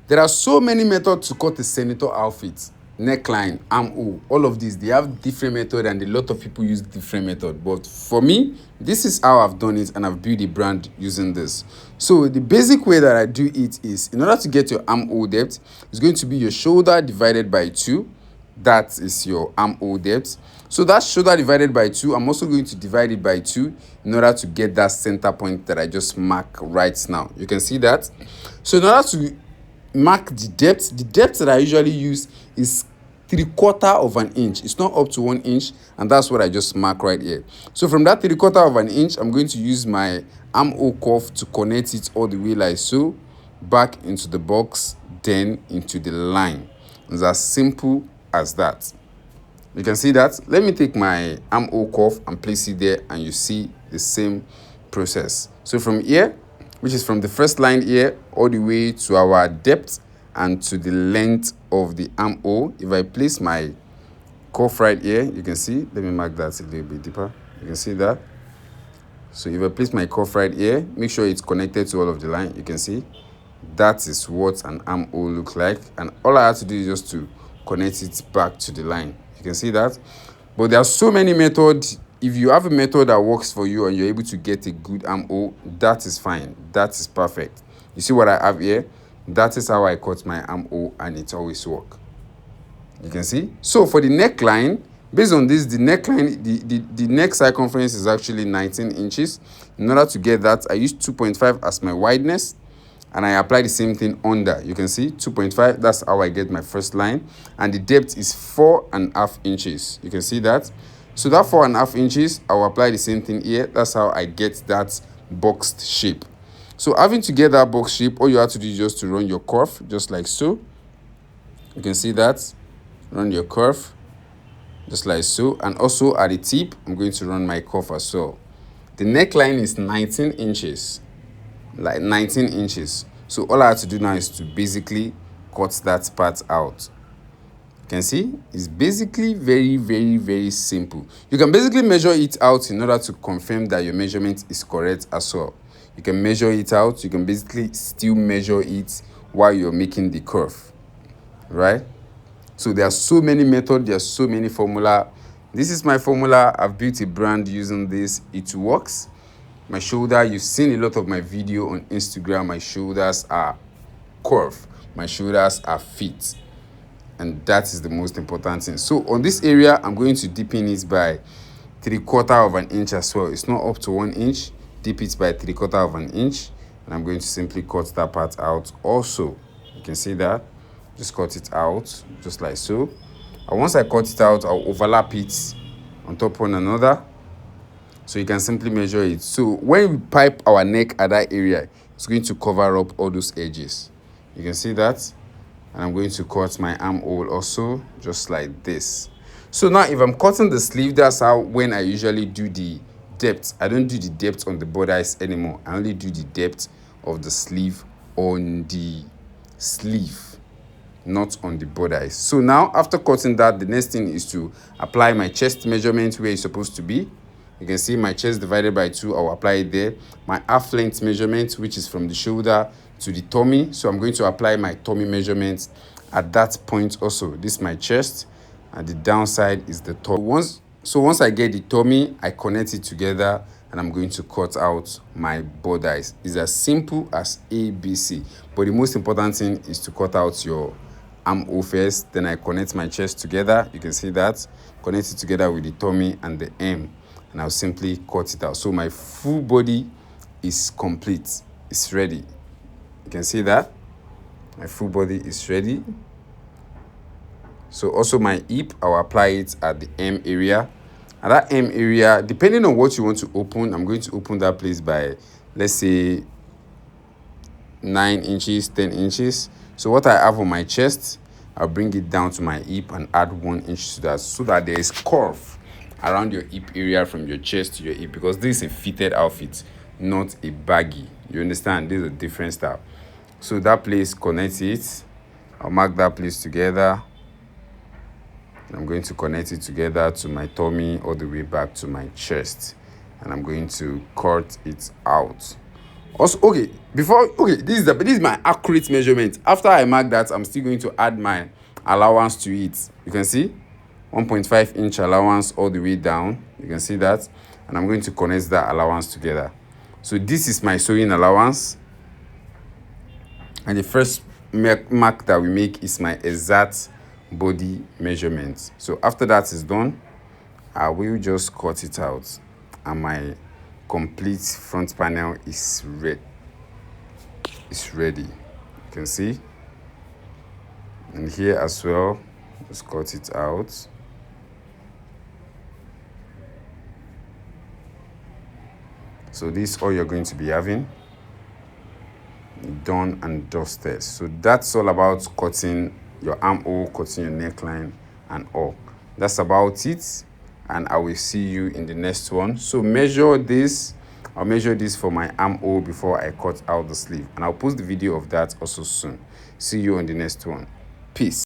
There are so many methods to cut a senator outfit. Neckline, armhole, all of these, they have different method, and a lot of people use different method. But for me, this is how I've done it, and I've built a brand using this. So the basic way that I do it is, in order to get your armhole depth, it's going to be your shoulder divided by 2. That is your armhole depth. So that shoulder divided by 2, I'm also going to divide it by 2 in order to get that center point that I just mark right now. You can see that. So in order to mark the depth that I usually use is 3/4 of an inch. It's not up to 1 inch, and that's what I just mark right here. So from that 3/4 of an inch, I'm going to use my armhole curve to connect it all the way like so, back into the box, then into the line. It's as simple as that. You can see that. Let me take my armhole curve and place it there, and you see the same process. So from here, which is from the first line here all the way to our depth and to the length of the armhole, if I place my curve right here, you can see, let me mark that a little bit deeper. You can see that. So if I place my curve right here, make sure it's connected to all of the line. You can see that is what an armhole looks like, and all I have to do is just to connect it back to the line. You can see that. But there are so many methods. If you have a method that works for you and you're able to get a good armhole, that is fine. That is perfect. You see what I have here? That is how I cut my armhole, and it always works. You can see. So for the neckline, based on this, the neckline, the neck circumference is actually 19 inches. In order to get that, I use 2.5 as my wideness, and I apply the same thing under. You can see 2.5. That's how I get my first line, and the depth is 4.5 inches. You can see that. So that 4.5 inches, I will apply the same thing here. That's how I get that boxed shape. So having to get that box shape, all you have to do is just to run your curve, just like so. You can see that. Run your curve, just like so. And also at the tip, I'm going to run my curve as well. The neckline is 19 inches, like 19 inches. So all I have to do now is to basically cut that part out. You can see it's basically very, very, very simple. You can basically measure it out in order to confirm that your measurement is correct as well. You can measure it out. You can basically still measure it while you're making the curve, right? So there are so many methods, there are so many formula. This is my formula. I've built a brand using this. It works. My shoulder, you've seen a lot of my video on Instagram. My shoulders are curved. My shoulders are fit. And that is the most important thing. So on this area, I'm going to deepen it by 3/4 of an inch as well. It's not up to 1 inch. Dip it by 3/4 of an inch. And I'm going to simply cut that part out also. You can see that. Just cut it out, just like so. And once I cut it out, I'll overlap it on top of one another. So you can simply measure it. So when we pipe our neck at that area, it's going to cover up all those edges. You can see that. And I'm going to cut my armhole also, just like this. So now if I'm cutting the sleeve, that's how when I usually do the depth. I don't do the depth on the bodice anymore. I only do the depth of the sleeve on the sleeve, not on the bodice. So now after cutting that, the next thing is to apply my chest measurement where it's supposed to be. You can see my chest divided by 2. I'll apply it there. My half length measurement, which is from the shoulder to the tummy. So I'm going to apply my tummy measurement at that point also. This is my chest, and the downside is the tummy. Once I get the tummy, I connect it together, and I'm going to cut out my bodice. It's as simple as ABC. But the most important thing is to cut out your armhole first. Then I connect my chest together. You can see that. Connect it together with the tummy and the M. And I'll simply cut it out. So my full body is complete. It's ready. You can see that. My full body is ready. So also my hip, I'll apply it at the M area. At that M area, depending on what you want to open, I'm going to open that place by, let's say, 9 inches, 10 inches. So what I have on my chest, I'll bring it down to my hip and add 1 inch to that, so that there is curve around your hip area from your chest to your hip, because this is a fitted outfit, not a baggy. You understand? This is a different style. So that place, connect it. I'll mark that place together. I'm going to connect it together to my tummy all the way back to my chest, and I'm going to cut it out. Also, okay, this is my accurate measurement. After I mark that, I'm still going to add my allowance to it. You can see 1.5 inch allowance all the way down. You can see that, and I'm going to connect that allowance together. So this is my sewing allowance, and the first mark that we make is my exact body measurement. So after that is done, I will just cut it out, and my complete front panel is ready. You can see, and here as well, just cut it out. So this is all you're going to be having done and dusted. So that's all about cutting your armhole, cutting your neckline, and all. That's about it, and I will see you in the next one. So measure this. I'll measure this for my armhole before I cut out the sleeve, and I'll post the video of that also soon. See you on the next one. Peace.